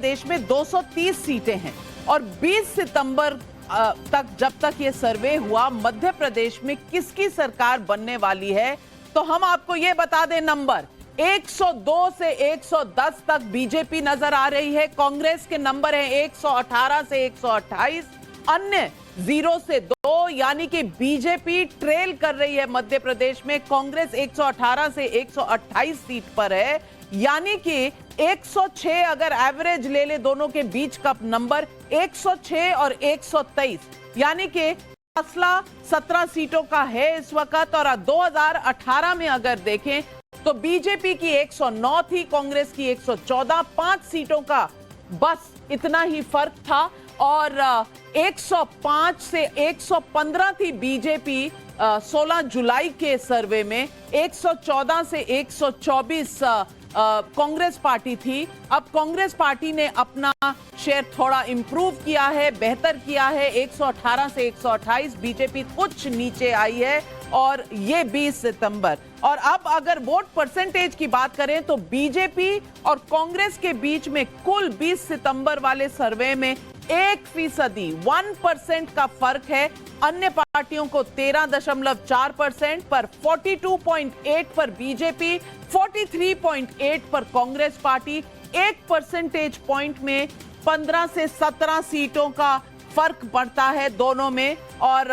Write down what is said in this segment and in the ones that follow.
प्रदेश में 230 सीटें हैं और 20 सितंबर तक जब तक ये सर्वे हुआ मध्य प्रदेश में किसकी सरकार बनने वाली है, तो हम आपको ये बता दें नंबर 102 से 110 तक बीजेपी नजर आ रही है। कांग्रेस के नंबर है 118 से 128, अन्य 0 से 2, यानी कि बीजेपी ट्रेल कर रही है मध्य प्रदेश में। कांग्रेस 118 से 128 सीट पर है, यानी कि 106 अगर एवरेज ले ले दोनों के बीच का नंबर 106 और 123, यानी कि फासला 17 सीटों का है इस वक्त। और 2018 में अगर देखें तो बीजेपी की 109 थी, कांग्रेस की 114, 5 सीटों का बस इतना ही फर्क था। और 105 से 115 थी बीजेपी 16 जुलाई के सर्वे में, 114 से 124 कांग्रेस पार्टी थी। अब कांग्रेस पार्टी ने अपना शेयर थोड़ा इंप्रूव किया है, बेहतर किया है, 118 से 128, बीजेपी कुछ नीचे आई है और ये 20 सितंबर। और अब अगर वोट परसेंटेज की बात करें तो बीजेपी और कांग्रेस के बीच में कुल 20 सितंबर वाले सर्वे में 1% 1% का फर्क है। अन्य पार्टियों को 13.4% पर, 42.8 पर बीजेपी, 43.8 पर कांग्रेस पार्टी। 1 परसेंटेज पॉइंट में 15 से 17 सीटों का फर्क पड़ता है दोनों में। और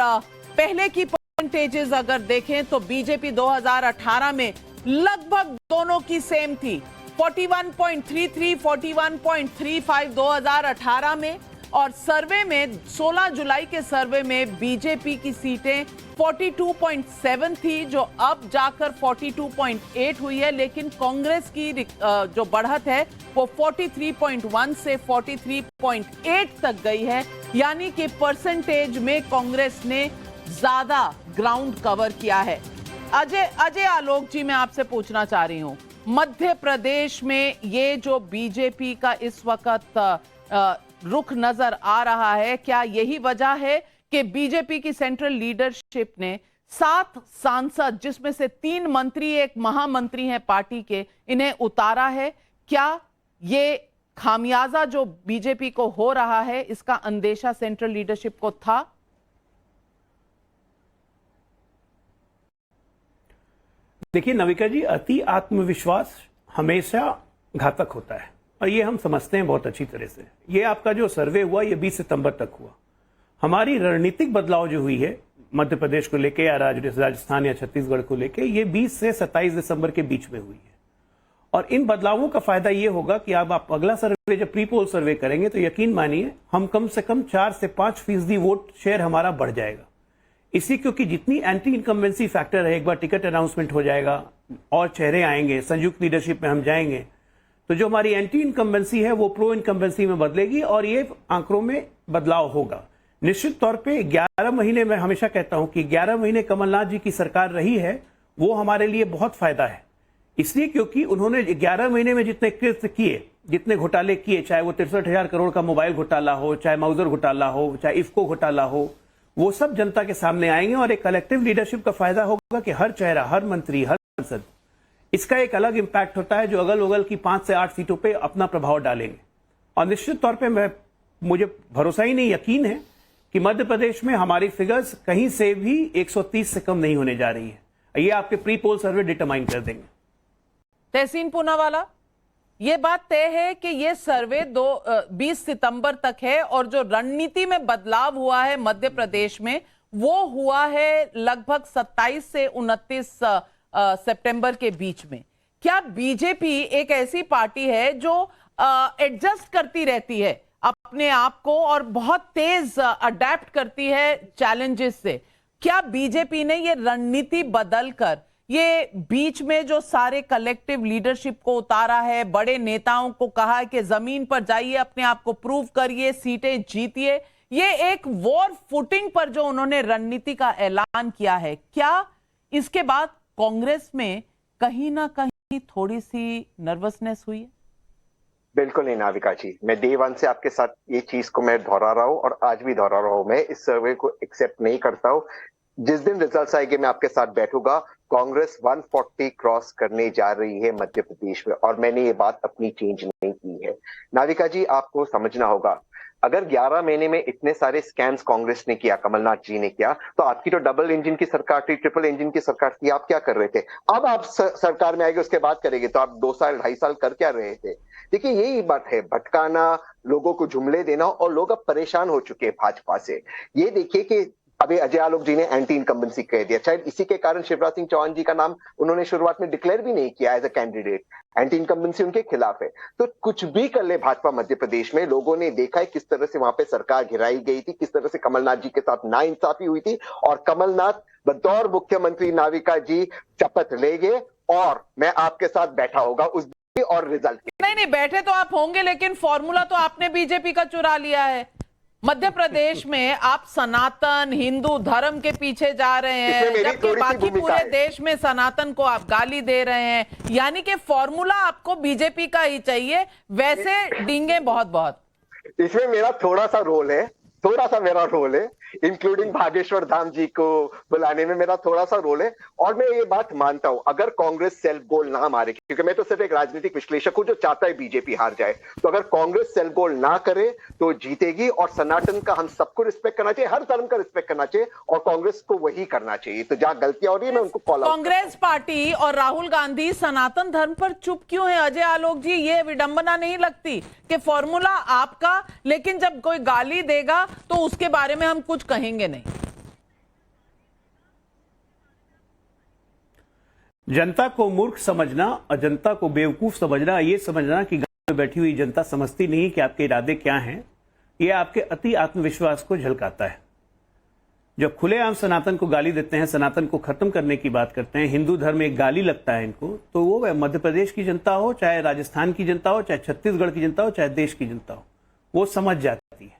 पहले की परसेंटेजेस अगर देखें तो बीजेपी 2018 में लगभग दोनों की सेम थी, 41.33, 41.35 2018 में। और सर्वे में 16 जुलाई के सर्वे में बीजेपी की सीटें 42.7 थी, जो अब जाकर 42.8 हुई है। लेकिन कांग्रेस की जो बढ़त है वो 43.1 से 43.8 तक गई है, यानी कि परसेंटेज में कांग्रेस ने ज्यादा ग्राउंड कवर किया है। अजय आलोक जी, मैं आपसे पूछना चाह रही हूं, मध्य प्रदेश में ये जो बीजेपी का इस वक्त रुख नजर आ रहा है, क्या यही वजह है कि बीजेपी की सेंट्रल लीडरशिप ने 7 सांसद, जिसमें से 3 मंत्री, एक महामंत्री हैं पार्टी के, इन्हें उतारा है? क्या ये खामियाजा जो बीजेपी को हो रहा है, इसका अंदेशा सेंट्रल लीडरशिप को था? देखिए नविका जी, अति आत्मविश्वास हमेशा घातक होता है और ये हम समझते हैं बहुत अच्छी तरह से। ये आपका जो सर्वे हुआ ये 20 सितंबर तक हुआ। हमारी रणनीतिक बदलाव जो हुई है मध्य प्रदेश को लेके या राजस्थान या छत्तीसगढ़ को लेके, ये 20 से 27 दिसंबर के बीच में हुई है। और इन बदलावों का फायदा ये होगा कि अब आप अगला सर्वे जब प्री पोल सर्वे करेंगे तो यकीन मानिए हम कम से कम 4 से 5% वोट शेयर हमारा बढ़ जाएगा। इसी क्योंकि जितनी एंटी इनकम्बेंसी फैक्टर है, एक बार टिकट अनाउंसमेंट हो जाएगा और चेहरे आएंगे, संयुक्त लीडरशिप में हम जाएंगे, तो जो हमारी एंटी इनकम्बेंसी है वो प्रो इनकम्बेंसी में बदलेगी और ये आंकड़ों में बदलाव होगा। निश्चित तौर पे 11 महीने, मैं हमेशा कहता हूं कि 11 महीने कमलनाथ जी की सरकार रही है, वो हमारे लिए बहुत फायदा है। इसलिए क्योंकि उन्होंने 11 महीने में जितने कृत्य किए, जितने घोटाले किए, चाहे वो 63,000 करोड़ का मोबाइल घोटाला हो, चाहे मौजर घोटाला हो, चाहे इफ्को घोटाला हो, वो सब जनता के सामने आएंगे। और एक कलेक्टिव लीडरशिप का फायदा होगा कि हर चेहरा, हर मंत्री, हर सांसद, इसका एक अलग इंपैक्ट होता है जो अगल बगल की 5 से 8 सीटों पे अपना प्रभाव डालेंगे। और निश्चित तौर पे मुझे भरोसा ही नहीं, यकीन है कि मध्य प्रदेश में हमारी फिगर्स कहीं से भी 130 से कम नहीं होने जा रही है। ये आपके प्री पोल सर्वे डिटरमाइन कर देंगे। तहसीन पूनावाला, ये बात तय है कि ये सर्वे 20 सितंबर तक है और जो रणनीति में बदलाव हुआ है मध्य प्रदेश में वो हुआ है लगभग 27 से 29 सितंबर के बीच में। क्या बीजेपी एक ऐसी पार्टी है जो एडजस्ट करती रहती है अपने आप को और बहुत तेज अडेप्ट करती है चैलेंजेस से? क्या बीजेपी ने ये रणनीति बदलकर ये बीच में जो सारे कलेक्टिव लीडरशिप को उतारा है, बड़े नेताओं को कहा है कि जमीन पर जाइए, अपने आप को प्रूव करिए, सीटें जीतिए, ये एक वॉर फुटिंग पर जो उन्होंने रणनीति का ऐलान किया है, क्या इसके बाद कांग्रेस में कहीं ना कहीं थोड़ी सी नर्वसनेस हुई है? बिल्कुल नहीं नाविका जी, मैं डे 1 से आपके साथ ये चीज को मैं दोहरा रहा हूँ और आज भी दोहरा रहा हूँ। मैं इस सर्वे को एक्सेप्ट नहीं करता हूँ। जिस दिन रिजल्ट्स आएंगे मैं आपके साथ बैठूंगा कांग्रेस 140 क्रॉस करने जा रही है मध्य प्रदेश में, और मैंने ये बात अपनी चेंज नहीं की है। नाविका जी, आपको समझना होगा, अगर 11 महीने में इतने सारे स्कैम्स कांग्रेस ने किया, कमलनाथ जी ने किया, तो आपकी तो डबल इंजन की सरकार थी, ट्रिपल इंजन की सरकार थी, आप क्या कर रहे थे? अब आप सरकार में आएंगे उसके बाद करेंगे, तो आप 2 साल 2.5 साल कर क्या रहे थे? देखिए, यही बात है, भटकाना, लोगों को जुमले देना, और लोग अब परेशान हो चुके हैं भाजपा से। ये देखिए कि अभी अजय आलोक जी ने एंटी इनकम्बेंसी कह दिया, शायद इसी के कारण शिवराज सिंह चौहान जी का नाम उन्होंने शुरुआत में डिक्लेयर भी नहीं किया as a candidate. Anti incumbency उनके खिलाफ है। तो कुछ भी कर ले भाजपा मध्य प्रदेश में, लोगों ने देखा है किस तरह से वहां पे सरकार गिराई गई थी, किस तरह से कमलनाथ जी के साथ नाइंसाफी हुई थी, और कमलनाथ बतौर मुख्यमंत्री, नाविका जी, शपथ ले गए, और मैं आपके साथ बैठा होगा उस और रिजल्ट नहीं बैठे तो आप होंगे, लेकिन फॉर्मूला तो आपने बीजेपी का चुरा लिया है। मध्य प्रदेश में आप सनातन हिंदू धर्म के पीछे जा रहे हैं, जबकि बाकी पूरे देश में सनातन को आप गाली दे रहे हैं। यानी कि फॉर्मूला आपको बीजेपी का ही चाहिए, वैसे डींगे बहुत बहुत। इसमें मेरा थोड़ा सा मेरा रोल है, इंक्लूडिंग भागेश्वर धाम जी को बुलाने में मेरा थोड़ा सा रोल है। और मैं ये बात मानता हूं, अगर कांग्रेस सेल्फ गोल ना मारे, क्योंकि मैं तो सिर्फ एक राजनीतिक विश्लेषक हूं जो चाहता है बीजेपी हार जाए, तो अगर कांग्रेस सेल्फ गोल ना करे तो जीतेगी। और सनातन का हम सबको रिस्पेक्ट करना चाहिए, हर धर्म का रिस्पेक्ट करना चाहिए, और कांग्रेस को वही करना चाहिए। तो जहां गलतियां हो रही है मैं उनको कॉल आउट। कांग्रेस पार्टी और राहुल गांधी सनातन धर्म पर चुप क्यों है? अजय आलोक जी, ये विडंबना नहीं लगती कि फॉर्मूला आपका, लेकिन जब कोई गाली देगा तो उसके बारे में हम कुछ कहेंगे नहीं? जनता को मूर्ख समझना और जनता को बेवकूफ समझना, ये समझना कि गांव में बैठी हुई जनता समझती नहीं कि आपके इरादे क्या हैं, ये आपके अति आत्मविश्वास को झलकाता है। जब खुलेआम सनातन को गाली देते हैं, सनातन को खत्म करने की बात करते हैं, हिंदू धर्म एक गाली लगता है इनको, तो वो मध्य प्रदेश की जनता हो, चाहे राजस्थान की जनता हो, चाहे छत्तीसगढ़ की जनता हो, चाहे देश की जनता हो, वो समझ जाती है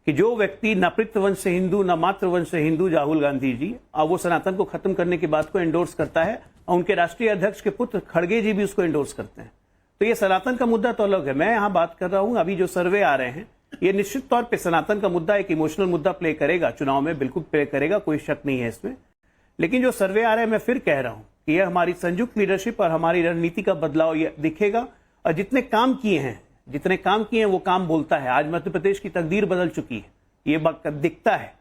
कि जो व्यक्ति न पितृवंश से हिंदू न मातृवंश से हिंदू, राहुल गांधी जी, अब वो सनातन को खत्म करने की बात को एंडोर्स करता है, और उनके राष्ट्रीय अध्यक्ष के पुत्र खड़गे जी भी उसको एंडोर्स करते हैं। तो ये सनातन का मुद्दा तो अलग है। मैं यहां बात कर रहा हूं, अभी जो सर्वे आ रहे हैं, ये निश्चित तौर पे सनातन का मुद्दा एक इमोशनल मुद्दा प्ले करेगा चुनाव में, बिल्कुल प्ले करेगा, कोई शक नहीं है इसमें। लेकिन जो सर्वे आ रहे हैं, मैं फिर कह रहा हूं कि यह हमारी संयुक्त लीडरशिप और हमारी रणनीति का बदलाव ये दिखेगा। और जितने काम किए हैं वो काम बोलता है। आज मध्य प्रदेश की तकदीर बदल चुकी है, ये बात दिखता है।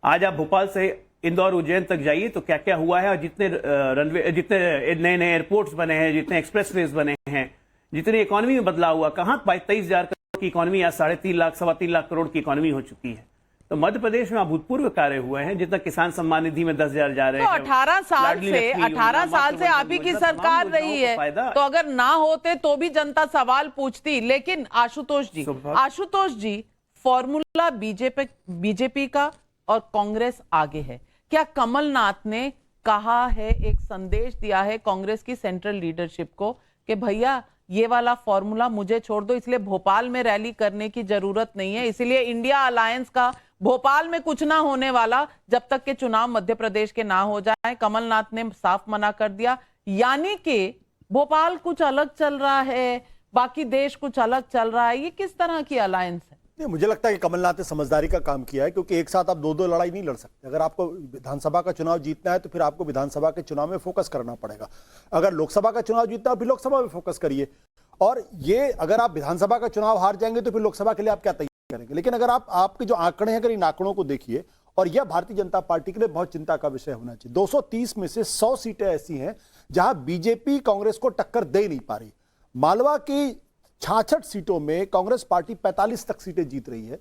आज आप भोपाल से इंदौर उज्जैन तक जाइए तो क्या क्या हुआ है, और जितने रनवे, जितने नए नए एयरपोर्ट्स बने हैं, जितने एक्सप्रेसवेज बने हैं, जितनी इकोनॉमी में बदलाव हुआ, कहां 23,000 करोड़ की इकोनॉमी आज 3.5 लाख 3.25 लाख करोड़ की इकोनॉमी हो चुकी है। तो मध्य प्रदेश में अभूतपूर्व कार्य हुए हैं। जितना किसान सम्मान निधि में 10,000 जा रहे हैं, तो 18 साल से आप ही की सरकार रही है, तो अगर ना होते तो भी जनता सवाल पूछती। लेकिन आशुतोष जी, फॉर्मूला बीजेपी का और कांग्रेस आगे है। क्या कमलनाथ ने कहा है, एक संदेश दिया है कांग्रेस की सेंट्रल लीडरशिप को कि भैया ये वाला फॉर्मूला मुझे छोड़ दो, इसलिए भोपाल में रैली करने की जरूरत नहीं है, इसलिए इंडिया अलायंस का भोपाल में कुछ ना होने वाला जब तक के चुनाव मध्य प्रदेश के ना हो जाए? कमलनाथ ने साफ मना कर दिया। यानी कि भोपाल कुछ अलग चल रहा है, बाकी देश कुछ अलग चल रहा है। ये किस तरह की अलायंस है? मुझे लगता है कि कमलनाथ ने समझदारी का काम किया है, क्योंकि एक साथ आप दो लड़ाई नहीं लड़ सकते। अगर आपको विधानसभा का चुनाव जीतना है तो फिर आपको विधानसभा के चुनाव में फोकस करना पड़ेगा। अगर लोकसभा का चुनाव जीतना है फिर लोकसभा में फोकस करिए। और ये अगर आप विधानसभा का चुनाव हार जाएंगे तो फिर लोकसभा के लिए आप क्या तैयारी करेंगे? लेकिन अगर आपके जो आंकड़े हैं, अगर इन आंकड़ों को देखिए, और यह भारतीय जनता पार्टी के लिए बहुत चिंता का विषय होना चाहिए। 230 में से 100 सीटें ऐसी हैं जहां बीजेपी कांग्रेस को टक्कर दे नहीं पा रही। मालवा की 66 सीटों में कांग्रेस पार्टी 45 तक सीटें जीत रही है,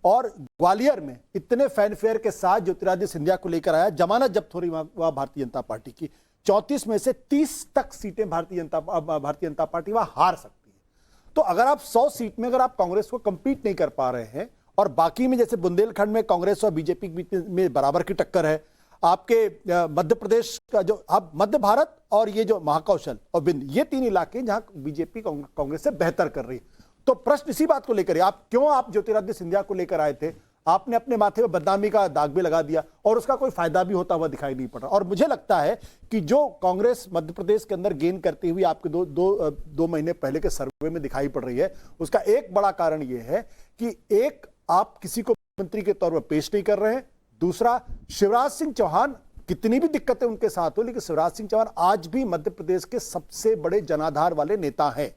और ग्वालियर में इतने फैनफेयर के साथ ज्योतिरादित्य सिंधिया को लेकर आया, जमानत जब्त हो रही वहां भारतीय जनता पार्टी की। 34 में से 30 तक सीटें भारतीय जनता पार्टी वहां हार सकती है। तो अगर आप 100 सीट में अगर आप कांग्रेस को कंपीट नहीं कर पा रहे हैं, और बाकी में जैसे बुंदेलखंड में कांग्रेस और बीजेपी के बीच में बराबर की टक्कर है, आपके मध्य प्रदेश का जो अब मध्य भारत और ये जो महाकौशल और बिंद, ये 3 इलाके जहां बीजेपी कांग्रेस से बेहतर कर रही है। तो प्रश्न इसी बात को लेकर, आप ज्योतिरादित्य सिंधिया को लेकर आए थे, आपने अपने माथे पर बदनामी का दाग भी लगा दिया, और उसका कोई फायदा भी होता हुआ दिखाई नहीं पड़ रहा। और मुझे लगता है कि जो कांग्रेस मध्य प्रदेश के अंदर गेन करती हुई आपके दो महीने पहले के सर्वे में दिखाई पड़ रही है, उसका एक बड़ा कारण यह है कि एक, आप किसी को मंत्री के तौर पर पेश नहीं कर रहे हैं। दूसरा, शिवराज सिंह चौहान कितनी भी दिक्कतें उनके साथ हो, लेकिन शिवराज सिंह चौहान आज भी मध्य प्रदेश के सबसे बड़े जनाधार वाले नेता हैं।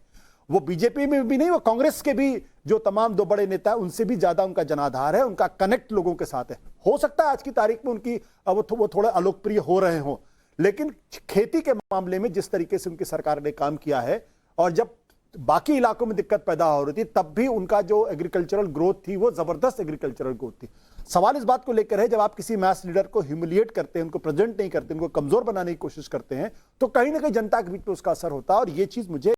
वो बीजेपी में भी नहीं, वो कांग्रेस के भी जो तमाम दो बड़े नेता हैं उनसे भी ज्यादा उनका जनाधार है, उनका कनेक्ट लोगों के साथ है। हो सकता है आज की तारीख में उनकी वो थोड़े अलोकप्रिय हो रहे हों, लेकिन खेती के मामले में जिस तरीके से उनकी सरकार ने काम किया है, और जब बाकी इलाकों में दिक्कत पैदा हो रही थी तब भी उनका जो एग्रीकल्चरल ग्रोथ थी वो जबरदस्त एग्रीकल्चरल ग्रोथ थी। सवाल इस बात को लेकर है, जब आप किसी मैस लीडर को ह्यूमिलिएट करते हैं, उनको प्रेजेंट नहीं करते, उनको कमजोर बनाने की कोशिश करते हैं, तो कहीं ना कहीं जनता के बीच में उसका असर होता है। और ये चीज मुझे